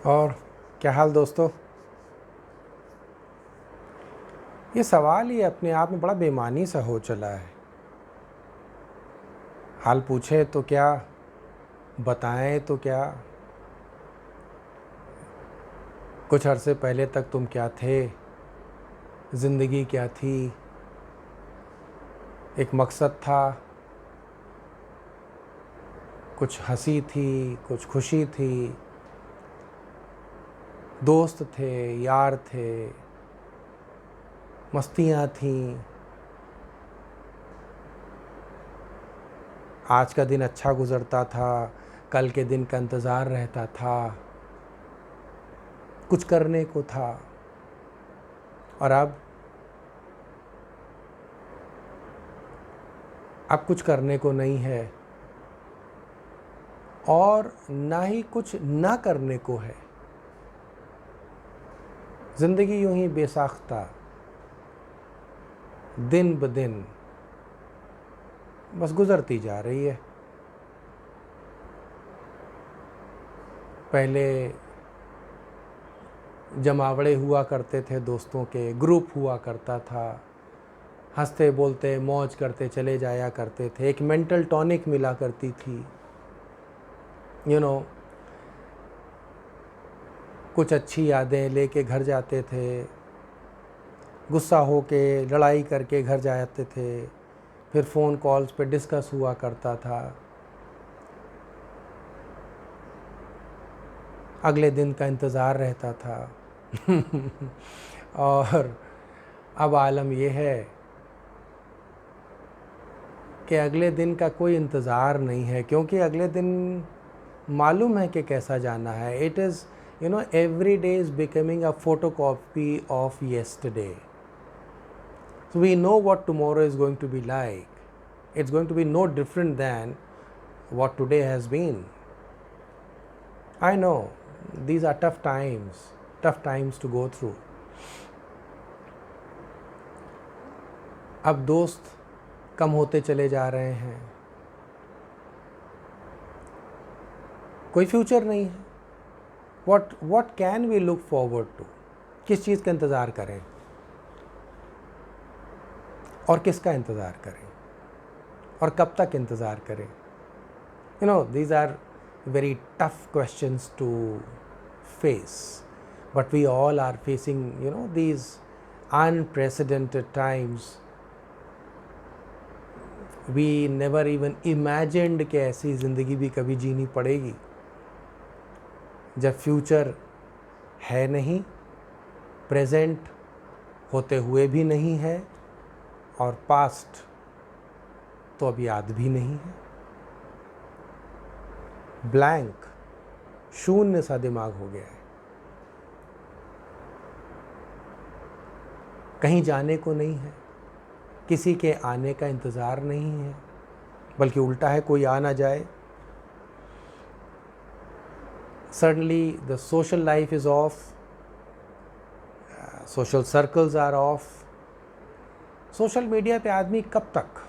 और क्या हाल दोस्तों। ये सवाल ही अपने आप में बड़ा बेमानी सा हो चला है। हाल पूछे तो क्या, बताएं तो क्या। कुछ अरसे पहले तक तुम क्या थे, ज़िंदगी क्या थी, एक मकसद था, कुछ हंसी थी, कुछ खुशी थी, दोस्त थे, यार थे, मस्तियाँ थीं। आज का दिन अच्छा गुज़रता था, कल के दिन का इंतज़ार रहता था, कुछ करने को था। और अब कुछ करने को नहीं है और ना ही कुछ ना करने को है। ज़िंदगी यूं ही बेसाख्ता दिन ब दिन बस गुज़रती जा रही है। पहले जमावड़े हुआ करते थे, दोस्तों के ग्रुप हुआ करता था, हंसते बोलते मौज करते चले जाया करते थे, एक मेंटल टॉनिक मिला करती थी। यू नो कुछ अच्छी यादें लेके घर जाते थे, गुस्सा होके लड़ाई करके घर जाते थे, फिर फ़ोन कॉल्स पे डिस्कस हुआ करता था, अगले दिन का इंतज़ार रहता था। और अब आलम यह है कि अगले दिन का कोई इंतज़ार नहीं है, क्योंकि अगले दिन मालूम है कि कैसा जाना है। It is every day is becoming a photo copy of yesterday. So we know what tomorrow is going to be like. It's going to be no different than what today has been. I know these are tough times to go through. अब दोस्त कम होते चले जा रहे हैं, कोई future नहीं है। What can we look forward to? किस चीज़ का इंतज़ार करें और किसका इंतज़ार करें और कब तक इंतज़ार करें? These are very tough questions to face, but we all are facing these unprecedented times. We never even imagined कि ऐसी ज़िंदगी भी कभी जीनी पड़ेगी, जब फ्यूचर है नहीं, प्रेजेंट होते हुए भी नहीं है, और पास्ट तो अब याद भी नहीं है। ब्लैंक, शून्य सा दिमाग हो गया है। कहीं जाने को नहीं है, किसी के आने का इंतज़ार नहीं है, बल्कि उल्टा है, कोई आ ना जाए। Suddenly the social life is off, social circles are off. Social media पे आदमी कब तक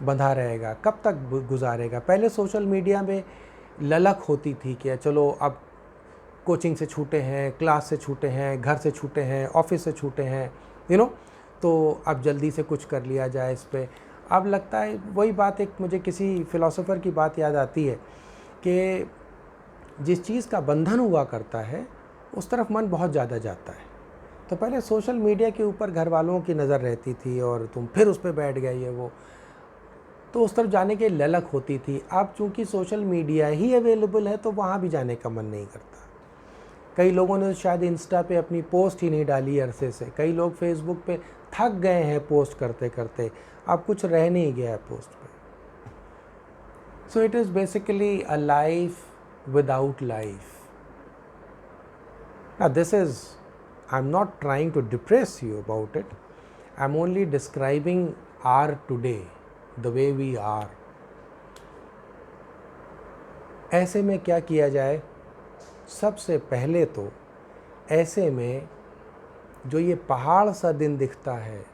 बंधा रहेगा, कब तक गुजारेगा? पहले सोशल मीडिया में ललक होती थी कि चलो अब कोचिंग से छूटे हैं, क्लास से छूटे हैं, घर से छूटे हैं, ऑफिस से छूटे हैं, तो अब जल्दी से कुछ कर लिया जाए इस पे। अब लगता है वही बात, एक मुझे किसी फ़िलासफ़र की बात याद आती है कि जिस चीज़ का बंधन हुआ करता है उस तरफ मन बहुत ज़्यादा जाता है। तो पहले सोशल मीडिया के ऊपर घर वालों की नज़र रहती थी और तुम फिर उस पर बैठ गए, ये वो, तो उस तरफ जाने की ललक होती थी। अब चूँकि सोशल मीडिया ही अवेलेबल है तो वहाँ भी जाने का मन नहीं करता। कई लोगों ने शायद इंस्टा पे अपनी पोस्ट ही नहीं डाली अरसे से, कई लोग फेसबुक पे थक गए हैं पोस्ट करते करते, अब कुछ रह नहीं गया है पोस्ट पे। So it is basically a life without life. Now I'm not trying to depress you about it. I'm only describing our today, the way we are. ऐसे में क्या किया जाए? सबसे पहले तो ऐसे में जो ये पहाड़ सा दिन दिखता है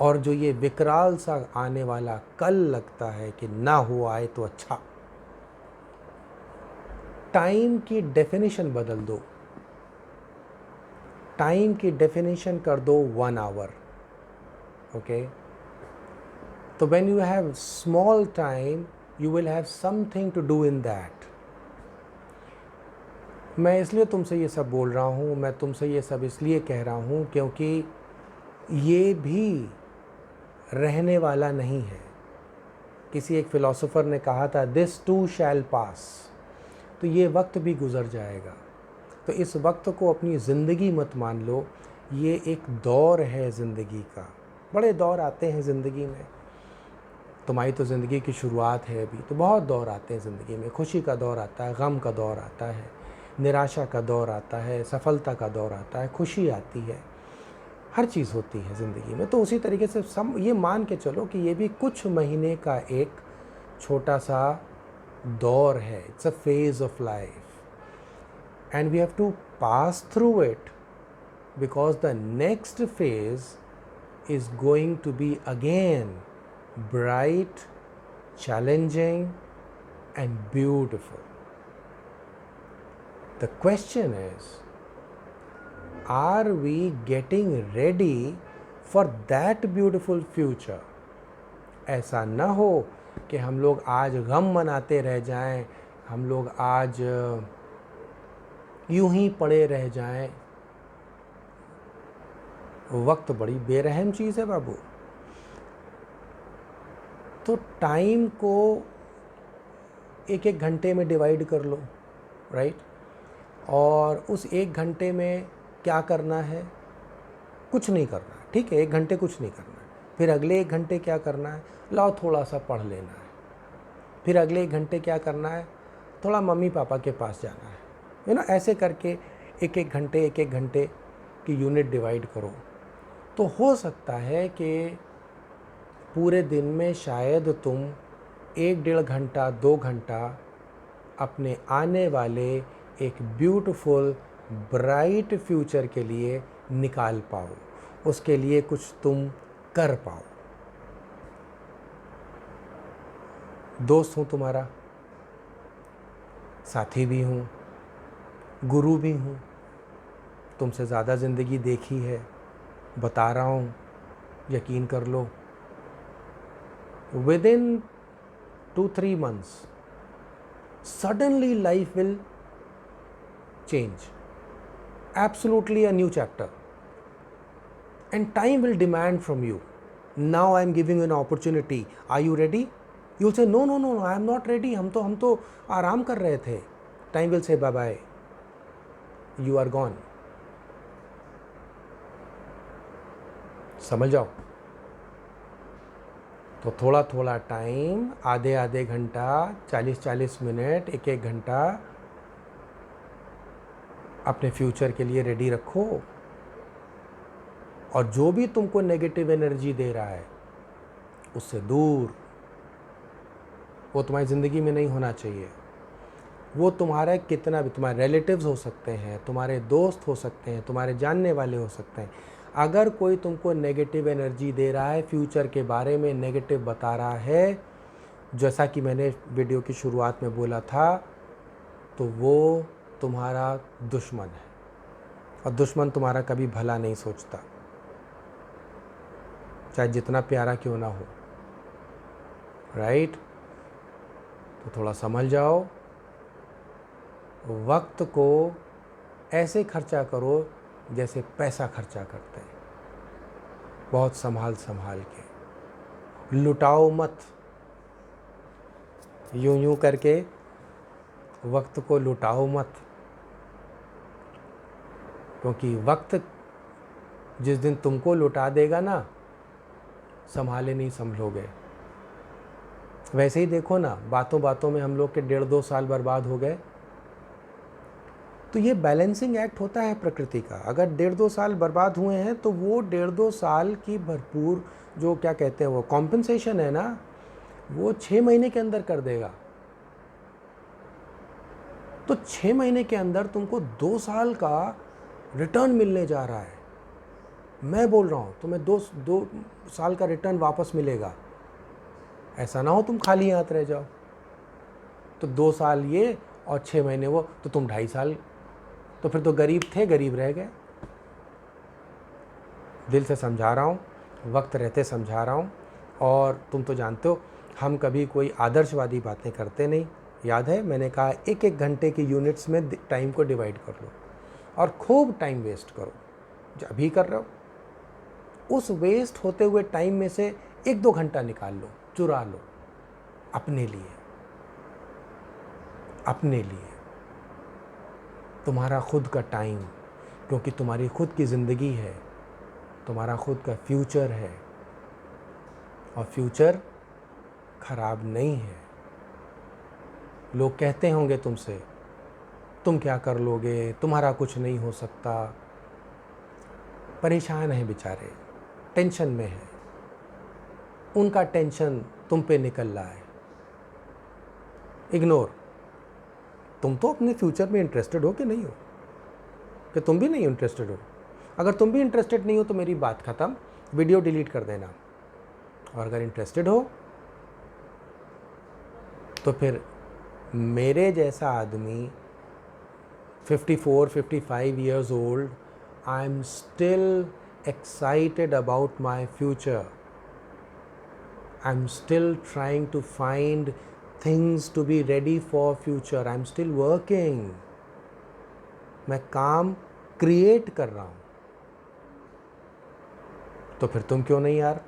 और जो ये विकराल सा आने वाला कल लगता है कि ना हो आए तो अच्छा, टाइम की डेफिनेशन बदल दो, टाइम की डेफिनेशन कर दो 1 आवर, ओके। तो when you have small time you will have something to do in that. मैं इसलिए तुमसे ये सब बोल रहा हूँ, मैं तुमसे ये सब इसलिए कह रहा हूँ क्योंकि ये भी रहने वाला नहीं है। किसी एक फिलोसोफर ने कहा था दिस टू शैल पास, तो ये वक्त भी गुज़र जाएगा। तो इस वक्त को अपनी ज़िंदगी मत मान लो, ये एक दौर है ज़िंदगी का। बड़े दौर आते हैं ज़िंदगी में, तुम्हारी तो ज़िंदगी की शुरुआत है अभी, तो बहुत दौर आते हैं ज़िंदगी में। खुशी का दौर आता है, गम का दौर आता है, निराशा का दौर आता है, सफलता का दौर आता है, खुशी आती है, हर चीज़ होती है ज़िंदगी में। तो उसी तरीके से ये मान के चलो कि ये भी कुछ महीने का एक छोटा सा दौर है। It's a phase of life and we have to pass through it because the next phase is going to be again bright, challenging and beautiful. The question is, are we getting ready for that beautiful future? ऐसा ना हो कि हम लोग आज गम मनाते रह जाएं, हम लोग आज यूं ही पड़े रह जाएं। वक्त बड़ी बेरहम चीज़ है बाबू। तो टाइम को एक एक घंटे में डिवाइड कर लो, राइट। और उस एक घंटे में क्या करना है? कुछ नहीं करना है, ठीक है, 1 घंटे कुछ नहीं करना है। फिर अगले 1 घंटे क्या करना है? लाओ थोड़ा सा पढ़ लेना है। फिर अगले 1 घंटे क्या करना है? थोड़ा मम्मी पापा के पास जाना है। ऐसे करके एक एक घंटे की यूनिट डिवाइड करो। तो हो सकता है कि पूरे दिन में शायद तुम 1-1.5 घंटा 2 घंटा अपने आने वाले एक ब्यूटीफुल ब्राइट फ्यूचर के लिए निकाल पाओ, उसके लिए कुछ तुम कर पाओ। दोस्त हूँ तुम्हारा, साथी भी हूँ, गुरु भी हूँ, तुमसे ज़्यादा ज़िंदगी देखी है, बता रहा हूँ, यकीन कर लो। Within 2-3 months, suddenly life will change. Absolutely a new chapter. And time will demand from you. Now I am giving you an opportunity. Are you ready? You'll say, no, I am not ready. हम तो आराम कर रहे थे. Time will say, bye bye. You are gone. समझ जाओ। तो थोड़ा थोड़ा टाइम, आधे घंटा, 40 मिनट, 1 घंटा अपने फ्यूचर के लिए रेडी रखो। और जो भी तुमको नेगेटिव एनर्जी दे रहा है उससे दूर, वो तुम्हारी ज़िंदगी में नहीं होना चाहिए। वो तुम्हारा कितना भी, तुम्हारे रिलेटिव्स हो सकते हैं, तुम्हारे दोस्त हो सकते हैं, तुम्हारे जानने वाले हो सकते हैं। अगर कोई तुमको नेगेटिव एनर्जी दे रहा है, फ्यूचर के बारे में नेगेटिव बता रहा है, जैसा कि मैंने वीडियो की शुरुआत में बोला था, तो वो तुम्हारा दुश्मन है। और दुश्मन तुम्हारा कभी भला नहीं सोचता, चाहे जितना प्यारा क्यों ना हो, राइट। तो थोड़ा समझ जाओ, वक्त को ऐसे खर्चा करो जैसे पैसा खर्चा करते हैं, बहुत संभाल के। लुटाओ मत, यूं करके वक्त को लुटाओ मत, क्योंकि वक्त जिस दिन तुमको लुटा देगा ना, संभाले नहीं संभलोगे। वैसे ही देखो ना, बातों बातों में हम लोग के 1.5-2 साल बर्बाद हो गए। तो ये बैलेंसिंग एक्ट होता है प्रकृति का। अगर 1.5-2 साल बर्बाद हुए हैं तो वो 1.5-2 साल की भरपूर जो क्या कहते हैं वो कॉम्पेंसेशन है ना, वो 6 महीने के अंदर कर देगा। तो 6 महीने के अंदर तुमको 2 साल का रिटर्न मिलने जा रहा है। मैं बोल रहा हूँ तुम्हें 2 साल का रिटर्न वापस मिलेगा। ऐसा ना हो तुम खाली हाथ रह जाओ। तो 2 साल ये और 6 महीने वो, तो तुम 2.5 साल, तो फिर तो गरीब थे, गरीब रह गए। दिल से समझा रहा हूँ, वक्त रहते समझा रहा हूँ। और तुम तो जानते हो हम कभी कोई आदर्शवादी बातें करते नहीं। याद है मैंने कहा 1-1 घंटे की यूनिट्स में टाइम को डिवाइड कर लो और खूब टाइम वेस्ट करो जो अभी कर रहे हो। उस वेस्ट होते हुए टाइम में से 1-2 घंटा निकाल लो, चुरा लो अपने लिए, अपने लिए, तुम्हारा खुद का टाइम, क्योंकि तुम्हारी खुद की ज़िंदगी है, तुम्हारा खुद का फ्यूचर है और फ्यूचर खराब नहीं है। लोग कहते होंगे तुमसे, तुम क्या कर लोगे, तुम्हारा कुछ नहीं हो सकता। परेशान हैं बेचारे, टेंशन में है, उनका टेंशन तुम पे निकल रहा है। इग्नोर। तुम तो अपने फ्यूचर में इंटरेस्टेड हो कि नहीं हो? कि तुम भी नहीं इंटरेस्टेड हो? अगर तुम भी इंटरेस्टेड नहीं हो तो मेरी बात ख़त्म, वीडियो डिलीट कर देना। और अगर इंटरेस्टेड हो तो फिर मेरे जैसा आदमी 54-55 years old, I'm still excited about my future. I'm still trying to find things to be ready for future. I'm still working. मैं काम क्रिएट कर रहा हूँ। तो फिर तुम क्यों नहीं यार?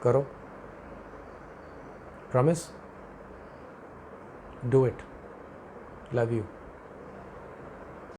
करो। Promise? Do it. Love you.